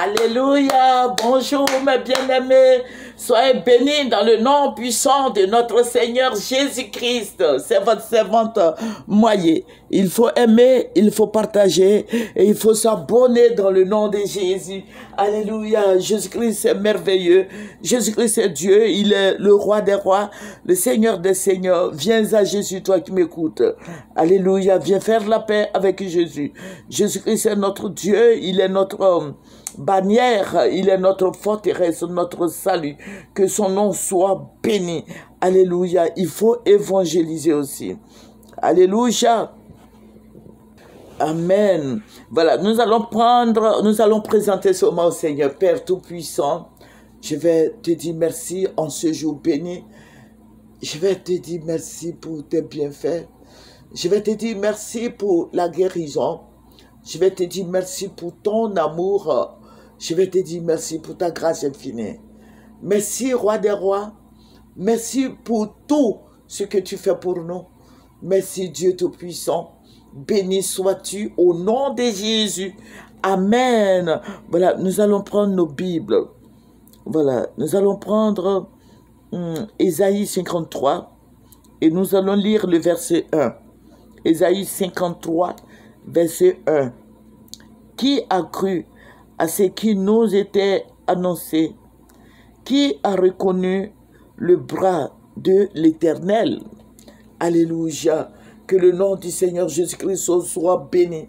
Alléluia. Bonjour mes bien-aimés. Soyez bénis dans le nom puissant de notre Seigneur Jésus-Christ. C'est votre servante Moyer. Il faut aimer, il faut partager et il faut s'abonner dans le nom de Jésus. Alléluia. Jésus-Christ est merveilleux. Jésus-Christ est Dieu. Il est le roi des rois, le Seigneur des seigneurs. Viens à Jésus, toi qui m'écoutes. Alléluia. Viens faire la paix avec Jésus. Jésus-Christ est notre Dieu. Il est notre bannière, il est notre forteresse, notre salut. Que son nom soit béni. Alléluia. Il faut évangéliser aussi. Alléluia. Amen. Voilà, nous allons présenter ce moment au Seigneur. Père Tout-Puissant, je vais te dire merci en ce jour béni. Je vais te dire merci pour tes bienfaits. Je vais te dire merci pour la guérison. Je vais te dire merci pour ton amour. Je vais te dire merci pour ta grâce infinie. Merci, Roi des rois. Merci pour tout ce que tu fais pour nous. Merci, Dieu Tout-Puissant. Béni sois-tu au nom de Jésus. Amen. Voilà, nous allons prendre nos Bibles. Voilà, nous allons prendre Ésaïe 53 et nous allons lire le verset 1. Ésaïe 53, verset 1. Qui a cru à ce qui nous était annoncé? Qui a reconnu le bras de l'Éternel? Alléluia. Que le nom du Seigneur Jésus-Christ soit béni.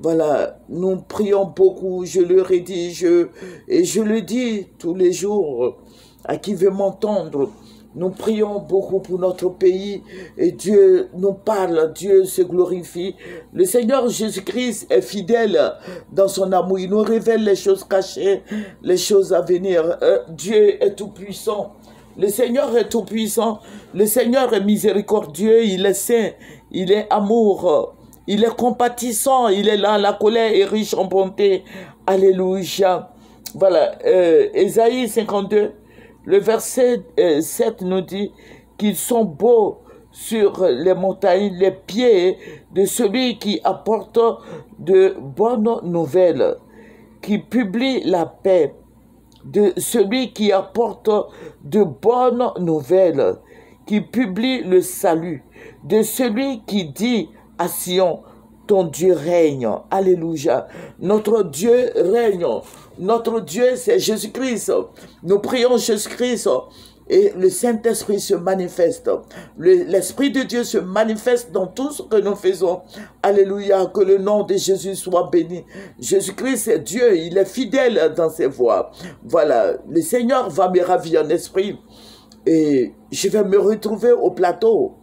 Voilà, nous prions beaucoup, je le rédige et je le dis tous les jours à qui veut m'entendre. Nous prions beaucoup pour notre pays et Dieu nous parle, Dieu se glorifie. Le Seigneur Jésus-Christ est fidèle dans son amour. Il nous révèle les choses cachées, les choses à venir. Dieu est tout-puissant. Le Seigneur est tout-puissant. Le Seigneur est miséricordieux. Il est saint. Il est amour. Il est compatissant. Il est là. La colère est riche en bonté. Alléluia. Voilà. Ésaïe 52. Le verset 7 nous dit qu'ils sont beaux sur les montagnes, les pieds de celui qui apporte de bonnes nouvelles, qui publie la paix, de celui qui apporte de bonnes nouvelles, qui publie le salut, de celui qui dit à Sion, ton Dieu règne. Alléluia. Notre Dieu règne. Notre Dieu, c'est Jésus-Christ. Nous prions Jésus-Christ et le Saint-Esprit se manifeste. L'Esprit de Dieu se manifeste dans tout ce que nous faisons. Alléluia. Que le nom de Jésus soit béni. Jésus-Christ est Dieu. Il est fidèle dans ses voies. Voilà. Le Seigneur va me ravir en esprit. Et je vais me retrouver au plateau.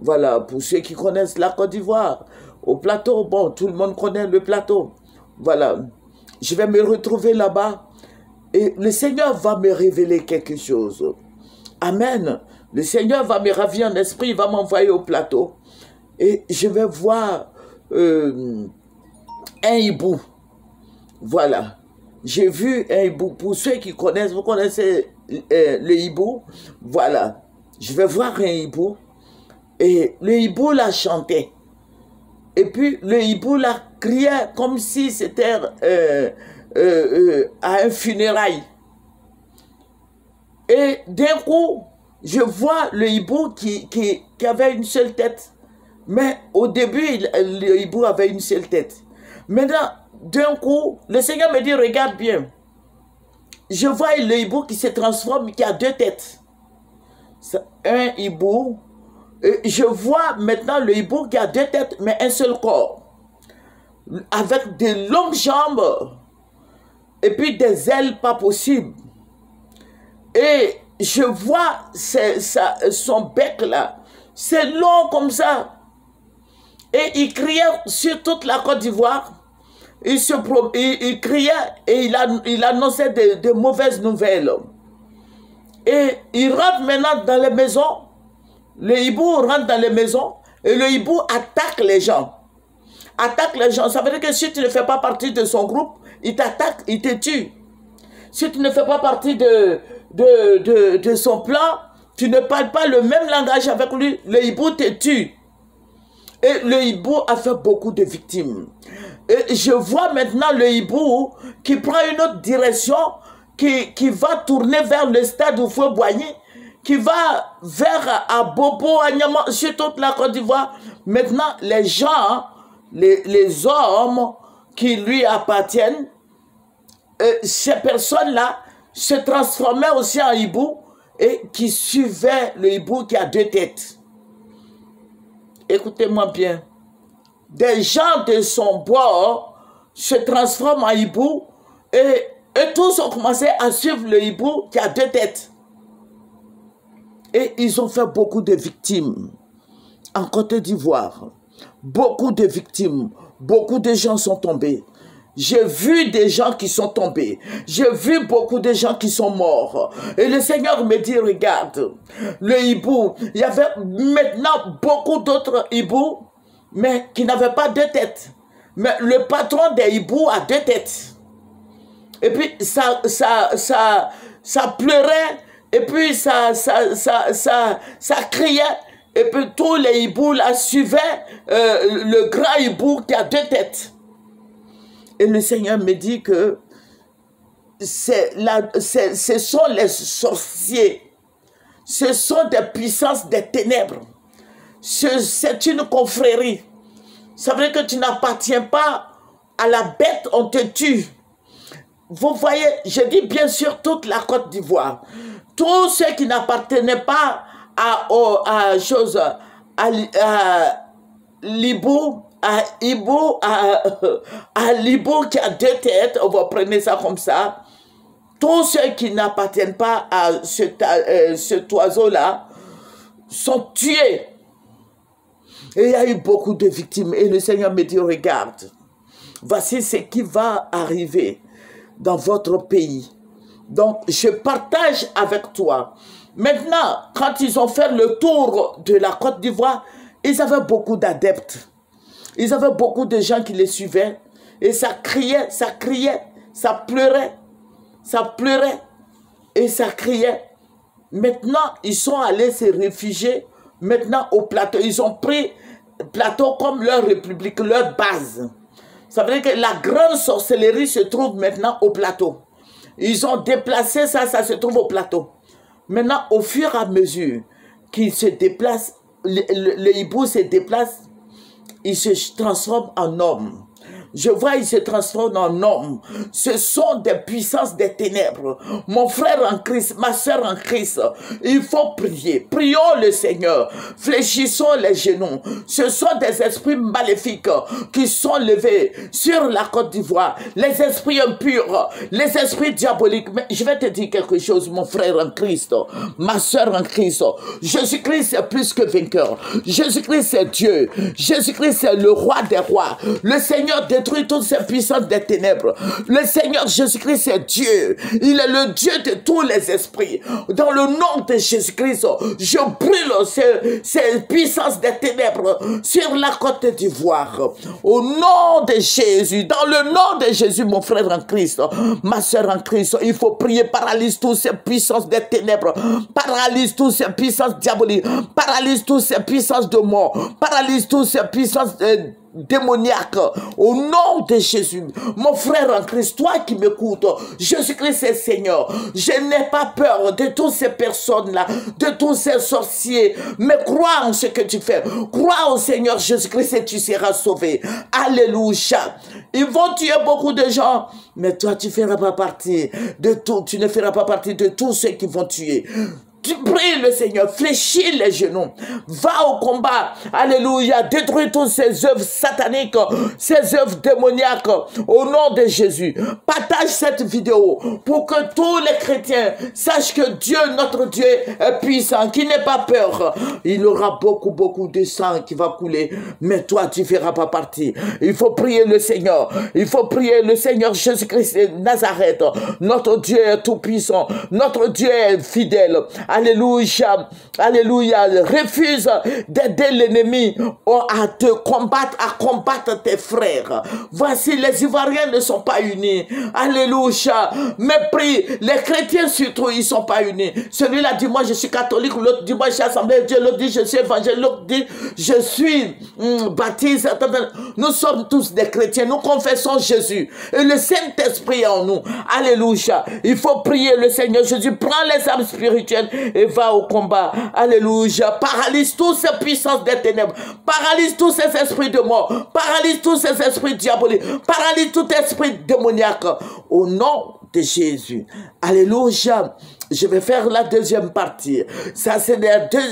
Voilà. Pour ceux qui connaissent la Côte d'Ivoire. Au plateau, bon, tout le monde connaît le plateau. Voilà. Je vais me retrouver là-bas et le Seigneur va me révéler quelque chose. Amen. Le Seigneur va me ravir en esprit, il va m'envoyer au plateau et je vais voir un hibou. Voilà. J'ai vu un hibou. Pour ceux qui connaissent, vous connaissez le hibou. Voilà. Je vais voir un hibou et le hibou l'a chanté. Et puis le hibou l'a crié comme si c'était à un funérail. Et d'un coup, je vois le hibou qui avait une seule tête. Mais au début, le hibou avait une seule tête. Maintenant, d'un coup, le Seigneur me dit, regarde bien. Je vois le hibou qui se transforme, qui a deux têtes. Un hibou. Je vois maintenant le hibou qui a deux têtes, mais un seul corps. Avec de longues jambes. Et puis des ailes pas possibles. Et je vois son bec là. C'est long comme ça. Et il criait sur toute la Côte d'Ivoire. Il criait et il annonçait de mauvaises nouvelles. Et il rentre maintenant dans les maisons. Le hibou rentre dans les maisons et le hibou attaque les gens. Attaque les gens. Ça veut dire que si tu ne fais pas partie de son groupe, il t'attaque, il te tue. Si tu ne fais pas partie de son plan, tu ne parles pas le même langage avec lui, le hibou te tue. Et le hibou a fait beaucoup de victimes. Et je vois maintenant le hibou qui prend une autre direction, qui va tourner vers le stade où faut Boigny, qui va vers Abobo, à Niamey, sur toute la Côte d'Ivoire. Maintenant, les gens, les hommes qui lui appartiennent, ces personnes-là se transformaient aussi en hibou et qui suivaient le hibou qui a 2 têtes. Écoutez-moi bien. Des gens de son bord se transforment en hibou et tous ont commencé à suivre le hibou qui a 2 têtes. Et ils ont fait beaucoup de victimes en Côte d'Ivoire. Beaucoup de victimes. Beaucoup de gens sont tombés. J'ai vu des gens qui sont tombés. J'ai vu beaucoup de gens qui sont morts. Et le Seigneur me dit, regarde, le hibou, il y avait maintenant beaucoup d'autres hiboux, mais qui n'avaient pas 2 têtes. Mais le patron des hiboux a 2 têtes. Et puis ça pleurait, et puis ça criait. Et puis tous les hiboux là suivaient le grand hibou qui a 2 têtes. Et le Seigneur me dit que ce sont les sorciers, ce sont des puissances des ténèbres, c'est une confrérie. Ça veut dire que tu n'appartiens pas à la bête, on te tue. Vous voyez, je dis bien sûr toute la Côte d'Ivoire, tous ceux qui n'appartenaient pas à l'hibou, à l'hibou qui a 2 têtes, on va prendre ça comme ça. Tous ceux qui n'appartiennent pas à cet oiseau-là sont tués. Et il y a eu beaucoup de victimes. Et le Seigneur me dit, regarde, voici ce qui va arriver dans votre pays. Donc, je partage avec toi. Maintenant, quand ils ont fait le tour de la Côte d'Ivoire, ils avaient beaucoup d'adeptes. Ils avaient beaucoup de gens qui les suivaient. Et ça criait, ça pleurait. Ça pleurait et ça criait. Maintenant, ils sont allés se réfugier maintenant au plateau. Ils ont pris le plateau comme leur république, leur base. Ça veut dire que la grande sorcellerie se trouve maintenant au plateau. Ils ont déplacé ça, ça se trouve au plateau. Maintenant, au fur et à mesure qu'ils se déplacent, le hibou se déplace, il se transforme en homme. Je vois, il se transforme en homme. Ce sont des puissances des ténèbres. Mon frère en Christ, ma soeur en Christ, il faut prier. Prions le Seigneur. Fléchissons les genoux. Ce sont des esprits maléfiques qui sont levés sur la Côte d'Ivoire. Les esprits impurs, les esprits diaboliques. Mais je vais te dire quelque chose, mon frère en Christ, ma soeur en Christ. Jésus-Christ est plus que vainqueur. Jésus-Christ est Dieu. Jésus-Christ est le roi des rois. Le Seigneur détruit toutes ces puissances des ténèbres. Le Seigneur Jésus-Christ est Dieu. Il est le Dieu de tous les esprits. Dans le nom de Jésus-Christ, je brûle ces puissances des ténèbres sur la Côte d'Ivoire. Au nom de Jésus, dans le nom de Jésus, mon frère en Christ, ma soeur en Christ, il faut prier, paralyse toutes ces puissances des ténèbres, paralyse toutes ces puissances diaboliques, paralyse toutes ces puissances de mort, paralyse toutes ces puissances démoniaque, au nom de Jésus. Mon frère en Christ, toi qui m'écoutes, Jésus-Christ est Seigneur. Je n'ai pas peur de toutes ces personnes-là, de tous ces sorciers, mais crois en ce que tu fais. Crois au Seigneur Jésus-Christ et tu seras sauvé. Alléluia. Ils vont tuer beaucoup de gens, mais toi tu ne feras pas partie de tout. Tu ne feras pas partie de tous ceux qui vont tuer. Tu pries le Seigneur, fléchis les genoux, va au combat, alléluia, détruis toutes ces œuvres sataniques, ces œuvres démoniaques, au nom de Jésus. Partage cette vidéo pour que tous les chrétiens sachent que Dieu, notre Dieu, est puissant, qu'il n'ait pas peur. Il y aura beaucoup de sang qui va couler, mais toi, tu ne feras pas partie. Il faut prier le Seigneur, il faut prier le Seigneur Jésus-Christ de Nazareth. Notre Dieu est tout puissant, notre Dieu est fidèle. Alléluia, alléluia, refuse d'aider l'ennemi à te combattre, à combattre tes frères. Voici, les Ivoiriens ne sont pas unis. Alléluia. Mépris. Les chrétiens surtout, ils ne sont pas unis. Celui-là dit, moi je suis catholique, l'autre dit, moi je suis assemblée de Dieu, l'autre dit, je suis évangélique, l'autre dit, je suis baptiste. Nous sommes tous des chrétiens, nous confessons Jésus. Et le Saint-Esprit est en nous. Alléluia. Il faut prier le Seigneur Jésus. Prends les âmes spirituelles et va au combat. Alléluia. Paralyse toutes ces puissances des ténèbres. Paralyse tous ces esprits de mort. Paralyse tous ces esprits diaboliques. Paralyse tout esprit démoniaque. Au nom de Jésus. Alléluia. Je vais faire la deuxième partie. Ça, c'est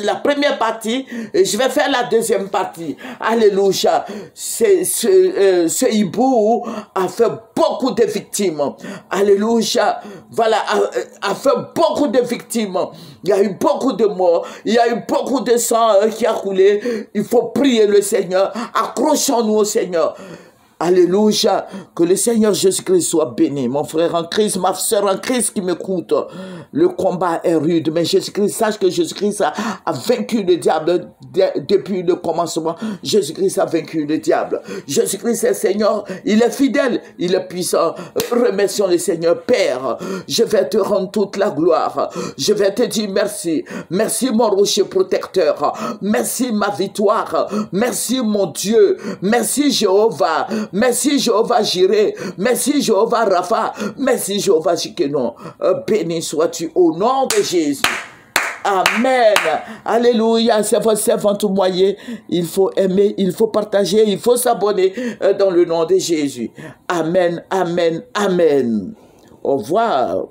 la première partie. Et je vais faire la deuxième partie. Alléluia. Ce hibou a fait beaucoup de victimes. Alléluia. Voilà, a fait beaucoup de victimes. Il y a eu beaucoup de morts. Il y a eu beaucoup de sang qui a coulé. Il faut prier le Seigneur. Accrochons-nous au Seigneur. Alléluia, que le Seigneur Jésus-Christ soit béni. Mon frère en Christ, ma soeur en Christ qui m'écoute, le combat est rude, mais Jésus-Christ, sache que Jésus-Christ a vaincu le diable depuis le commencement. Jésus-Christ a vaincu le diable. Jésus-Christ est Seigneur, il est fidèle, il est puissant. Remercions le Seigneur. Père, je vais te rendre toute la gloire. Je vais te dire merci. Merci mon rocher protecteur. Merci ma victoire. Merci mon Dieu. Merci Jéhovah. Merci Jéhovah Jireh, merci Jéhovah Rapha, merci Jéhovah Shikenon. Béni sois-tu au nom de Jésus. Amen. Alléluia. C'est votre servante moyen. Il faut aimer, il faut partager, il faut s'abonner dans le nom de Jésus. Amen, amen, amen. Au revoir.